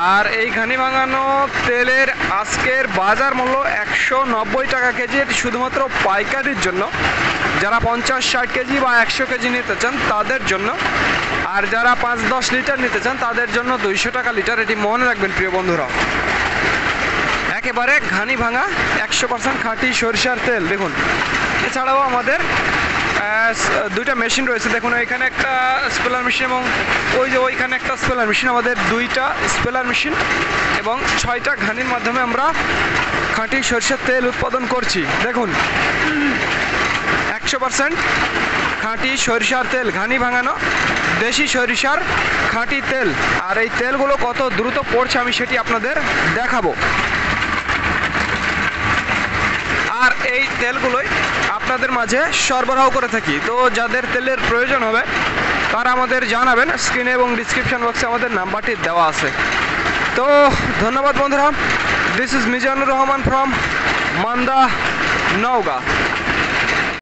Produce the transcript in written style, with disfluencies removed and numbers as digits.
আর এই ঘানি ভাঙানো তেলের আজকের বাজার মূল্য 190 টাকা কেজি। এটি শুধুমাত্র পাইকারির জন্য, যারা 50-60 কেজি বা 100 কেজি নিতে চান তাদের জন্য। আর যারা 5-10 লিটার নিতে চান তাদের জন্য 200 টাকা লিটার। এটি মনে রাখবেন প্রিয় বন্ধুরা। একেবারে ঘানি ভাঙা 100% খাঁটি সরিষার তেল। দেখুন, এছাড়াও আমাদের দুইটা মেশিন রয়েছে। দেখুন, এখানে একটা স্পেলার মেশিন এবং ওই যে ওইখানে একটা স্পেলার মেশিন। আমাদের দুইটা স্পেলার মেশিন এবং 6টা ঘানির মাধ্যমে আমরা খাঁটি সরিষার তেল উৎপাদন করছি। দেখুন, 100% খাঁটি সরিষার তেল, ঘানি ভাঙানো দেশি সরিষার খাঁটি তেল। আর এই তেলগুলো কত দ্রুত পড়ছে আমি সেটি আপনাদের দেখাবো। আর এই তেলগুলোই আপনাদের মাঝে সরবরাহ করে থাকি। তো যাদের তেলের প্রয়োজন হবে তারা আমাদের জানাবেন। স্ক্রিনে এবং ডিসক্রিপশন বক্সে আমাদের নাম্বারটি দেওয়া আছে। তো ধন্যবাদ বন্ধুরা। This is Mizanur Rahman from Manda, Naogaon.